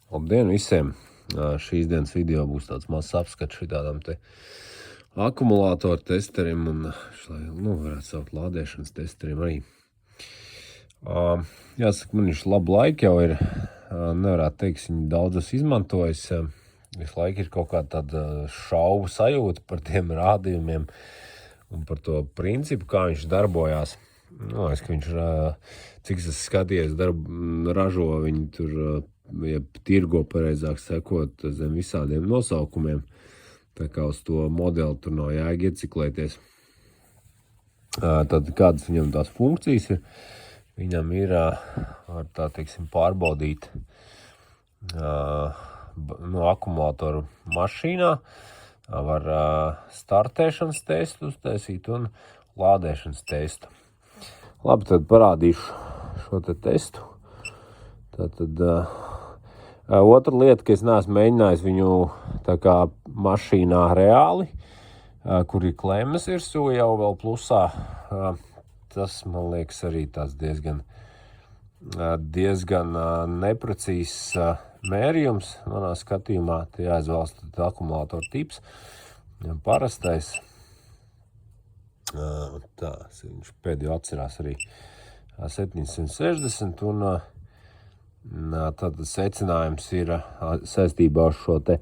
Labdien visiem! Šīs dienas video būs tāds mazs apskats šitādam te akumulātoru testeriem un, varētu saukt lādēšanas testeriem arī. Jāsaka, man viņš labu laiku jau ir, nevarētu teikt, viņu daudzas izmantojis. Visu laiku ir kaut kāda tāda šaubu sajūta par tiem rādījumiem un par to principu, kā viņš darbojās. Es, ka viņš, cik es skaties, ražo viņu tur, ja tirgo pareizāk sekot zem visādiem nosaukumiem, tā kā uz to modeli tur nav jēga ieciklēties. Tad kādas viņam tās funkcijas ir? Viņam ir, var tā teiksim, pārbaudīt no akumulātoru mašīnā, var startēšanas testu uztaisīt un lādēšanas testu. Labi, tad parādīšu šo te testu. Tātad otra lieta, ka es neesmu mēģinājis viņu tā kā mašīnā reāli, kur ir klemmes virsū jau vēl plusā. Tas, man liekas, arī tāds diezgan neprecīzs mērījums manā skatījumā. Te jāizvēlas akumulātoru tips. Parastais. Tā, viņš pēdējo atcerās arī 760 un tad secinājums ir saistībā ar šo te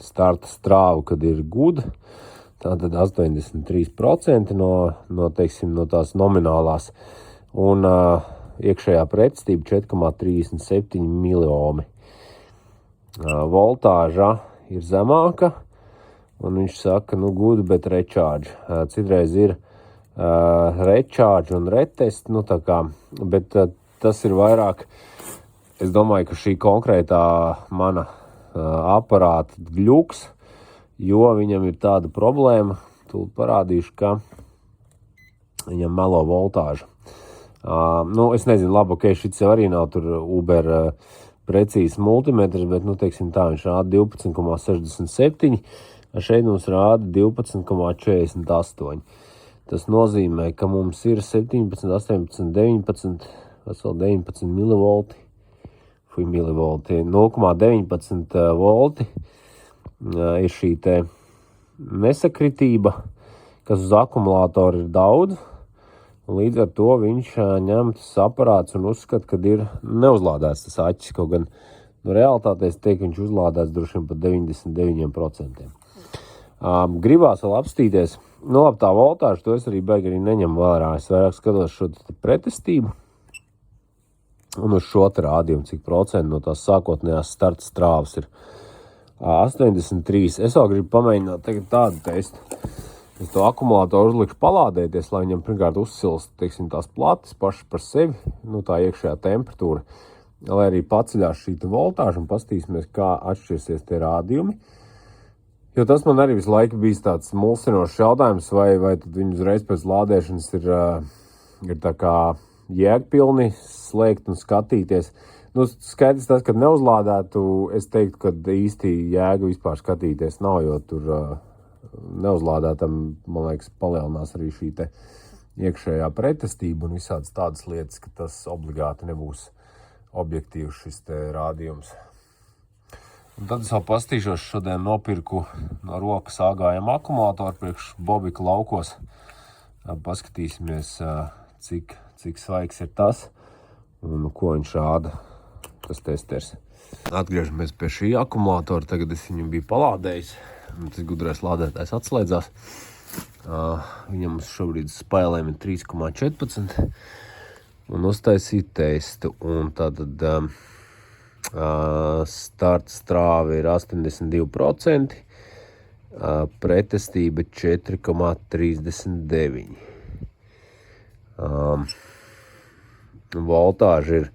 starta strāvu, kad ir good. Tātad 83% no tās nominālās un iekšējā pretstība 4,37 miliomi. Voltāža ir zemāka un viņš saka, good, bet recharge. Citreiz ir recharge un retest, bet tas ir vairāk, es domāju, ka šī konkrētā mana aparāta gļuks, jo viņam ir tāda problēma, tūlīt parādīšu, ka viņam melo voltāžu. Es nezinu, labi, ok, šits jau arī nav tur Uber precīzs multimetrs, bet, teiksim tā, viņš rāda 12,67, šeit mums rāda 12,48. Tas nozīmē, ka mums ir 17, 18, 19, vēl 19 milivolti, 0,19 volti ir šī te nesakritība, kas uz akumulātoru ir daudz, un līdz ar to viņš ņem tas aparāts un uzskata, ka ir neuzlādēts tas aķis, kaut gan realitātē es teiktu, viņš uzlādēts droši vien pat 99%. Gribās vēl apstīties, labi, tā voltāža, to es arī baigi neņemu vērā, es vairāk skatos šo pretestību un uz šo te rādījumu, cik procentu no tās sākotnējās starta strāvas ir 83. Es vēl gribu pamēģināt tagad tādu testu. Es to akumulātoru uzlikšu palādēties, lai viņam pirmkārt uzsilst, teiksim, tās plates paši par sevi, tā iekšējā temperatūra, lai arī paceļās šī voltāža un pastīsimies, kā atšķirsies tie rādījumi. Jo tas man arī visu laiku bijis tāds mulsinošs jautājums, vai tad viņi uzreiz pēc lādēšanas ir tā kā jēgpilni slēgt un skatīties. Skaidrs tas, kad neuzlādētu, es teiktu, ka īsti jēga vispār skatīties nav, jo tur neuzlādētam, man liekas, palielinās arī šī te iekšējā pretestība un visādas tādas lietas, ka tas obligāti nebūs objektīvs šis te rādījums. Un tad es vēl pastīšos, šodien nopirku no rokas āgājam akumulātoru priekš Bobika laukos. Paskatīsimies, cik svaigs ir tas un ko viņš rāda, tas testers. Atgriežamies pie šī akumulātora, tagad es viņu biju palādējis, un tas gudrais lādētājs atslēdzās. Viņam šobrīd spēlēm ir 3,14 un uztaisīt testu, un tātad starta strāva ir 82%, pretestība 4,39. Voltāža ir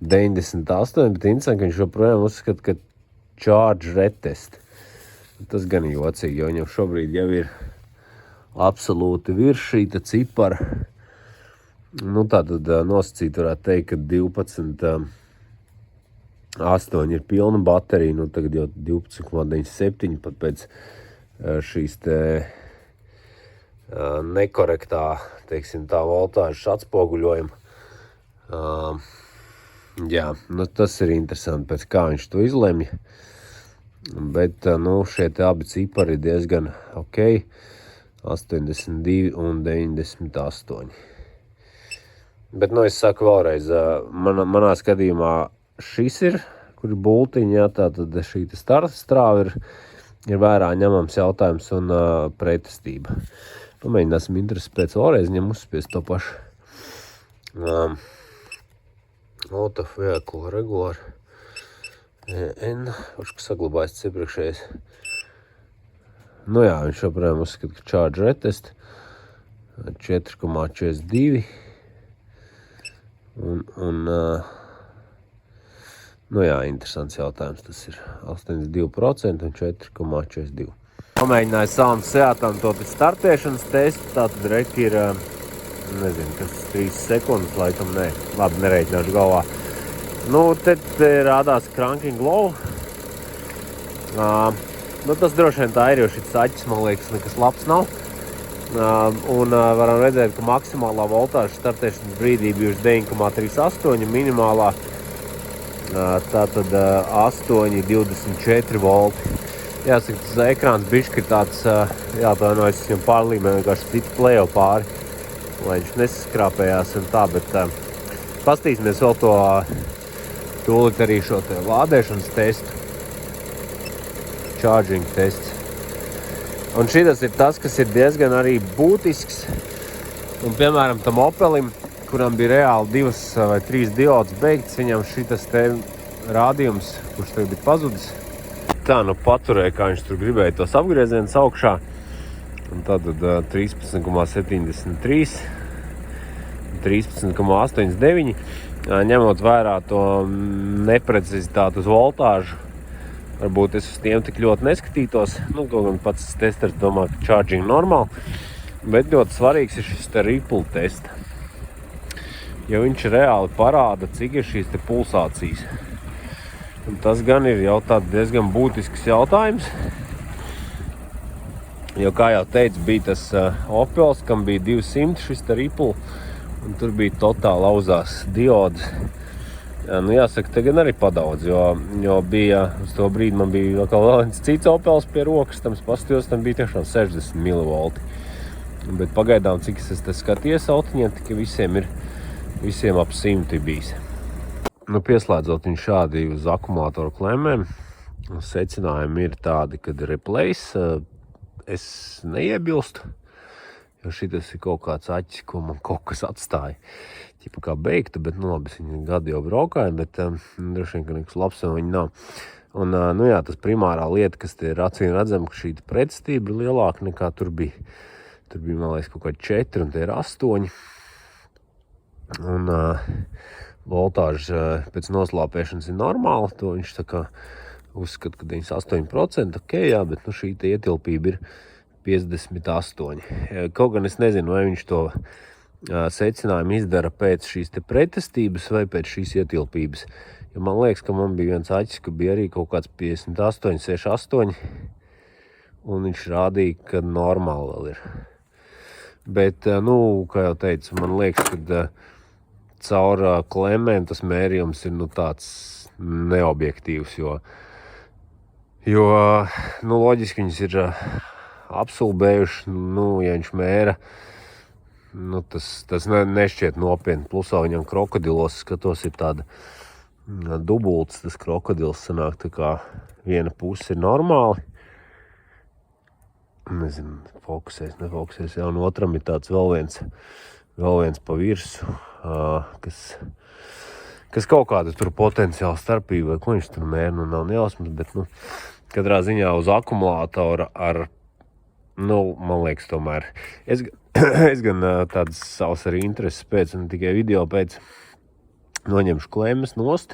98, bet interesanti, ka viņš joprojām uzskata, ka charge retest. Tas gan jocīgi, jo viņam šobrīd jau ir absolūti virs šīta cipara. Tātad nosacīt varētu teikt, ka 12,8 ir pilna baterija, tagad jau 12,97 pat pēc šīs te nekorektā, teiksim tā, voltāžas atspoguļojuma. Jā, nu tas ir interesanti, pēc kā viņš to izlemj. Bet, šie te abi cipari ir diezgan ok. 82 un 98. Bet, es saku vēlreiz, manā skatījumā šis ir, kur ir bultiņi, jā, tātad šī starta strāva ir vērā ņemams jautājums un pretestība. Pamēģināsim interesi pēc vēlreiz ņem uzspiest to pašu. Auto vehicle regular N, kas saglabājas iepriekšējais. Jā, viņš joprojām uzskata, ka charge retest 4,42 un interesants jautājums, tas ir 82% un 4,42. Pamēģināju savam Seatam to startēšanas testu, tātad reki ir, nezinu, kas 3 sekundes, laikam, labi, nereiķināšu galvā. Te rādās cranking low. Tas droši vien tā ir, jo šis aķis, man liekas, nekas labs nav. Varam redzēt, ka maksimālā voltāža startēšanas brīdī bijuši 9,38, minimālā tātad 8,24 volti. Jāsaka, tas ekrāns bišķi ir tāds, jāatvainojas, es viņam pārlīmēju vienkārši citu plejo pāri, lai viņš nesaskrāpējās un tā, bet pastīsimies vēl to tūlīt arī šo te lādēšanas testu, charging tests. Un šitas ir tas, kas ir diezgan arī būtisks. Un, piemēram, tam Opelim, kuram bija reāli 2 vai 3 diodas beigts, viņam šitas te rādījums, kurš tagad ir pazudis. Tā, paturēja, kā viņš tur gribēja tos apgriezienus augšā. Un tad 13,73, 13,89. Ņemot vērā to neprecizitāti uz voltāžu, varbūt es uz tiem tik ļoti neskatītos. Kaut gan pats testers domā, ka charging normāli, bet ļoti svarīgs ir šis te ripple test. Jo viņš reāli parāda, cik ir šīs te pulsācijas. Un tas gan ir jau tāds diezgan būtisks jautājums. Jo, kā jau teicu, bija tas Opels, kam bija 200 šis te ripple, un tur bija totāli lauzās diodas. Jāsaka, te gan arī padaudz, jo bija, uz to brīdi man bija vēl viens cits Opels pie rokas, tam paskatījos, tam bija tiešām 60 mV. Bet pagaidām, cik es te skaties autiņiem, tika visiem ap 100 bijis. Pieslēdzot viņu šādi uz akumulātoru klemmēm, secinājumi ir tādi, kad replace es neiebilstu. Jo šitas ir kaut kāds aķis, ko man kaut kas atstāja. Ķipa kā beigta, bet labi, es viņu gadu jau braukāju, bet droši vien, ka nekas labs jau viņa nav. Un, tas primārā lieta, kas te ir acīm redzama, ka šī pretestība ir lielāka nekā tur bija. Tur bija, man liekas, kaut kādi 4 un te ir 8. Un voltāža pēc noslāpēšanas ir normāla, to viņš tā kā uzskata, ka 98%, ok, jā, bet šī te ietilpība ir 58. Kaut gan es nezinu, vai viņš to secinājumu izdara pēc šīs te pretestības vai pēc šīs ietilpības. Jo man liekas, ka man bija viens aķis, ka bija arī kaut kāds 58, 68, un viņš rādīja, ka normāli vēl ir. Bet, kā jau teicu, man liekas, ka caur klemmēm tas mērījums ir tāds neobjektīvs, jo loģiski viņas ir apsulbējuši, ja viņš mēra, tas nešķiet nopietni. Plusā viņam krokodilos, skatos, ir tāda dubults, tas krokodils sanāk, tā kā viena puse ir normāli. Nezinu, nefokusēs, jā, un otram ir tāds vēl viens pa virsu, kas kaut kāda tur potenciāla starpība, vai ko viņš tur mēra, nav nejausmas, bet, katrā ziņā uz akumulātora ar man liekas, tomēr. Es gan tādas savas arī intereses pēc, un tikai video pēc noņemšu klemmes nost,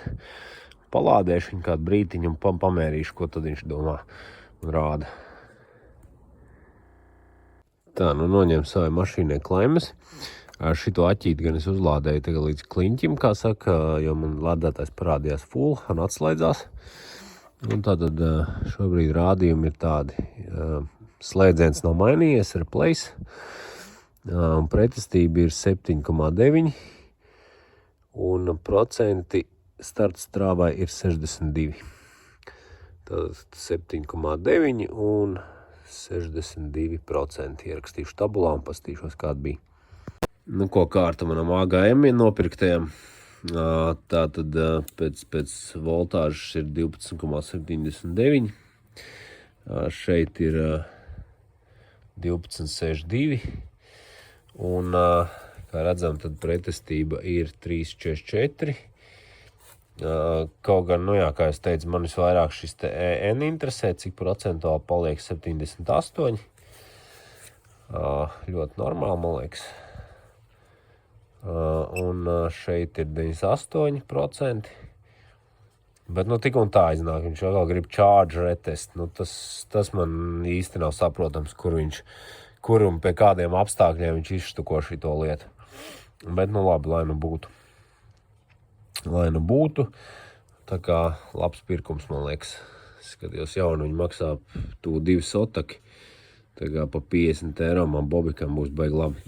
palādēšu viņu kādu brītiņu un pamērīšu, ko tad viņš domā un rāda. Tā, noņem savai mašīnai klemmes. Šito aķīti gan es uzlādēju tagad līdz kliņķim, kā saka, jo man lādētājs parādījās full un atslēdzās. Un tātad šobrīd rādījumi ir tādi. Slēdziens nav mainījies, replace, un pretestība ir 7,9, un procenti starta strāvai ir 62. Tātad 7,9 un 62% ierakstīšu tabulā un pastīšos, kāda bija. Nu, ko kārta manam AGM nopirktajam. Tātad pēc voltāžas ir 12,79. Šeit ir 12,62. Un, kā redzam, tad pretestība ir 3,44. Kaut gan, kā es teicu, man visvairāk šis te EN interesē, cik procentuāli paliek 78. Ļoti normāli, man liekas. Un šeit ir 98%. Bet, tik un tā iznāk, viņš vēl grib charge retest. Tas man īsti nav saprotams, kur un pie kādiem apstākļiem viņš izštuko šito lietu. Bet, labi, lai nu būtu. Tā kā labs pirkums, man liekas. Skatījos jaunu, viņi maksā 2 sotaki. Tā kā pa 50 eiro man Bobikam būs baigi labi.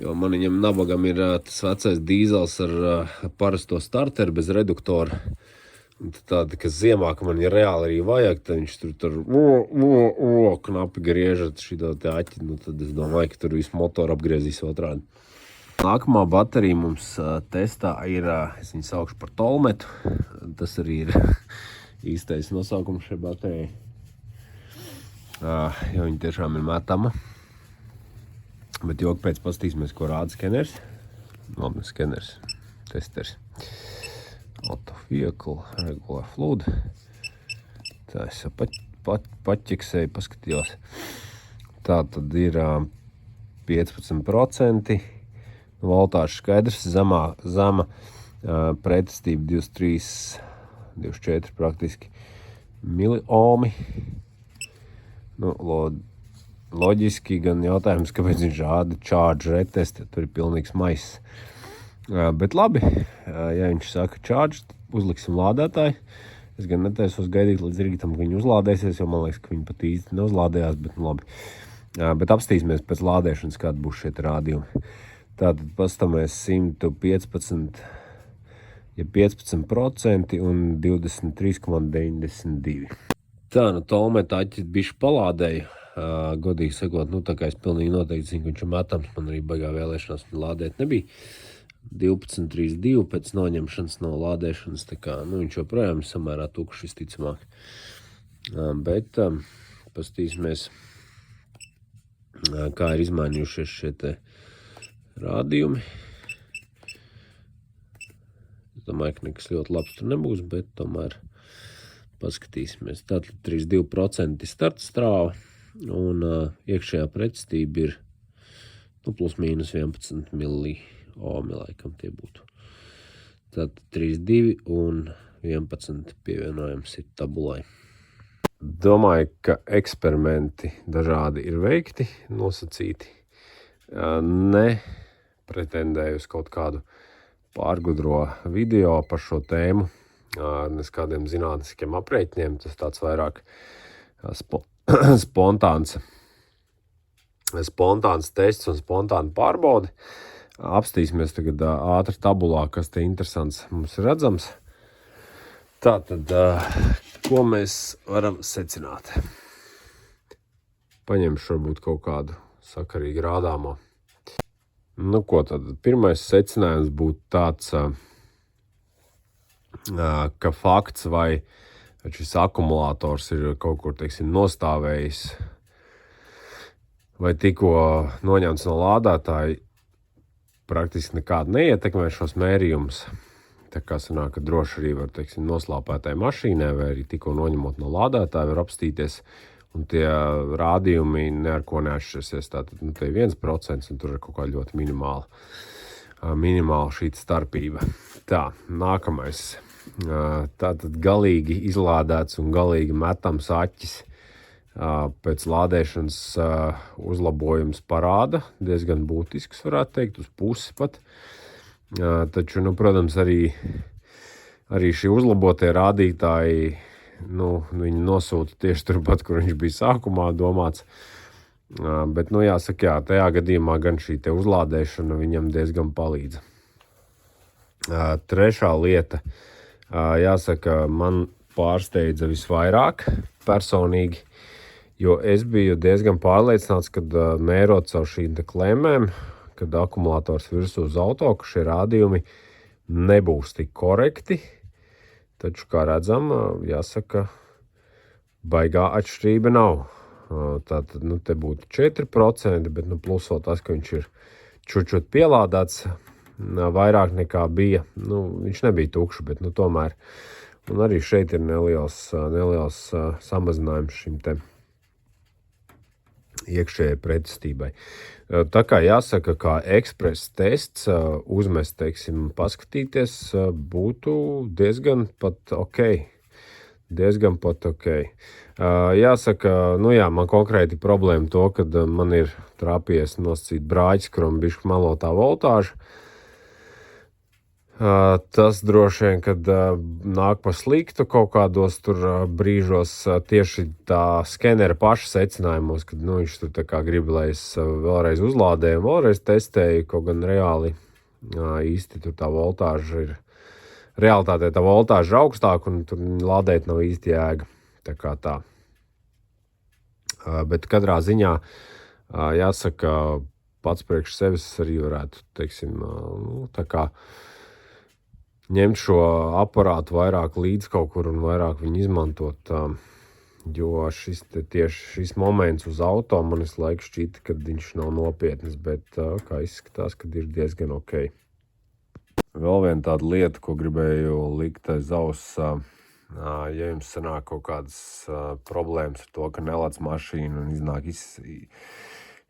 Jo man viņam nabagam ir tas vecais dīzels ar parasto starteru bez reduktora. Un tādi, kas ziemā, ka man ir reāli arī vajag, tad viņš tur knapi griežat šito te aķi. Tad es domāju, ka tur visu motoru apgriezīs otrādi. Nākamā baterija mums testā ir, es viņu saukšu par tolmetu. Tas arī ir īstais nosaukums šai baterijai. Jo viņa tiešām ir metama. Bet joku pēc pastīsimies, ko rāda skeners. Labi, skeners, testers. Auto vehicle, regular fluid. Tā es jau paķeksēju, paskatījos. Tā tad ir 15%. Voltāža skaidrs, zema pretestība 23, 24 praktiski miliohmi. Loģiski gan jautājums, kāpēc viņš rāda charge retest, tur ir pilnīgs maiss. Bet labi, ja viņš saka charge, uzliksim lādētāju. Es gan netaisos gaidīt līdz rītam, ka viņi uzlādēsies, jo man liekas, ka viņi pat īsti neuzlādējās, bet labi. Bet apstīsimies pēc lādēšanas, kāda būs šie rādījumi. Tātad pastāmies 115, ja 15% un 23,92. Tā, tolmeta aķis bišķi palādēju. Godīgi sakot, tā kā es pilnīgi noteikti zinu, ka viņš ir metams, man arī baigā vēlēšanās lādēt nebija. 12,32 pēc noņemšanas no lādēšanas, tā kā, viņš joprojām ir samērā tukšs visticamāk. Bet pastīsimies, kā ir izmainījušies šie te rādījumi. Es domāju, ka nekas ļoti labs tur nebūs, bet tomēr paskatīsimies. Tātad 32% starta strāva un iekšējā pretestība ir plus mīnus 11 miliohmi, laikam tie būtu. Tātad 32 un 11 pievienojams ir tabulai. Domāju, ka eksperimenti dažādi ir veikti, nosacīti. Ne pretendēju uz kaut kādu pārgudro video par šo tēmu, ne uz kādiem zinātniskiem aprēķiniem, tas tāds vairāk spontāns tests un spontāna pārbaude. Apstīsimies tagad ātri tabulā, kas te interesants mums ir redzams. Tātad, ko mēs varam secināt? Paņemšu varbūt kaut kādu sakarīgi rādāmo. Ko tad? Pirmais secinājums būtu tāds, ka fakts vai šis akumulators ir kaut kur, nostāvējis vai tikko noņemts no lādētāja, praktiski nekādu neietekmē šos mērījumus. Tā kā sanāk, ka droši arī var, noslāpētai mašīnai vai arī tikko noņemot no lādētāja var apstīties, un tie rādījumi ne ar ko neatšķirsies. Tātad, te ir 1% un tur ir kaut kā ļoti minimāla šī starpība. Tā, nākamais. Tātad galīgi izlādēts un galīgi metams aķis pēc lādēšanas uzlabojums parāda, diezgan būtisks, varētu teikt, uz pusi pat. Taču, protams, arī šie uzlabotie rādītāji, viņi nosūta tieši turpat, kur viņš bija sākumā domāts. Bet, jāsaka, tajā gadījumā gan šī te uzlādēšana viņam diezgan palīdza. Trešā lieta Jāsaka, man pārsteidza visvairāk personīgi, jo es biju diezgan pārliecināts, kad mērot caur šīm klēmēm, kad akumulators virsū uz auto, ka šie rādījumi nebūs tik korekti. Taču, kā redzam, jāsaka, baigā atšķirība nav. Tātad, te būtu 4%, bet, plus vēl tas, ka viņš ir čučut pielādēts vairāk nekā bija. Viņš nebija tukšs, bet, tomēr. Un arī šeit ir neliels samazinājums šim te iekšējai pretestībai. Tā kā jāsaka, kā ekspress tests uzmest, teiksim, paskatīties, būtu diezgan pat ok. Jāsaka, man konkrēti problēma to, kad man ir trāpījies nosacīt brāķis, kuram bišķi malo tā voltāža. Tas droši vien, kad nāk pa sliktu kaut kādos tur brīžos tieši tā skenera paša secinājumos, kad viņš tur tā kā grib, lai es vēlreiz uzlādēju un vēlreiz testēju, kaut gan reāli īsti tur tā voltāža ir. Realitātē tā voltāža ir augstāka un tur lādēt nav īsti jēga. Tā kā tā. Bet katrā ziņā jāsaka, pats priekš sevis arī varētu, teiksim, tā kā ņemt šo aparātu vairāk līdz kaut kur un vairāk viņu izmantot, jo šis moments uz auto man visu laiku šķita, kad viņš nav nopietnas, bet kā izskatās, kad ir diezgan ok. Vēl viena tāda lieta, ko gribēju likt aiz auss, ja jums sanāk kaut kādas problēmas ar to, ka nelec mašīnu un iznāk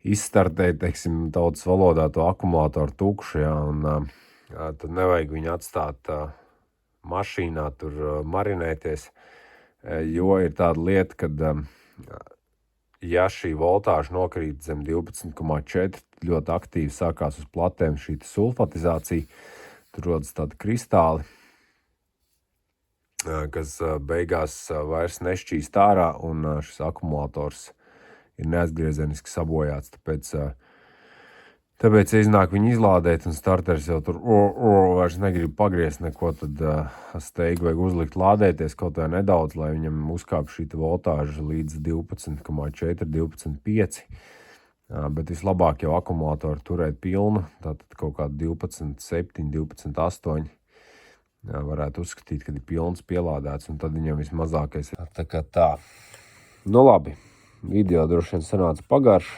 izstartēt, teiksim, tautas valodā to akumulātoru tukšu, un tad nevajag viņu atstāt mašīnā tur marinēties, jo ir tāda lieta, kad ja šī voltāža nokrīt zem 12,4, ļoti aktīvi sākās uz platēm šī sulfatizācija, tur rodas tādi kristāli, kas beigās vairs nešķīst ārā, un šis akumulators ir neatgriezeniski sabojāts. Tāpēc iznāk viņu izlādēt, un starters jau tur vairs negrib pagriezt neko, tad steigi vajag uzlikt lādēties kaut vai nedaudz, lai viņam uzkāp šī voltāža līdz 12,4, 12,5. Bet vislabāk jau akumulātoru turēt pilnu, tātad kaut kādu 12,7, 12,8 varētu uzskatīt, kad ir pilns pielādēts, un tad viņam vismazākais ir. Tā kā tā. Labi, video droši vien sanāca pagarš,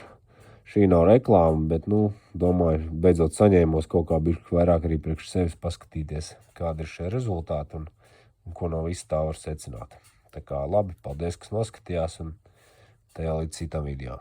šī nav reklāma, bet, domāju, beidzot saņēmos kaut kā bišķi vairāk arī priekš sevis paskatīties, kādi ir šie rezultāti un ko no visu tā var secināt. Tā kā labi, paldies, kas noskatījās, un tajā līdz citam video.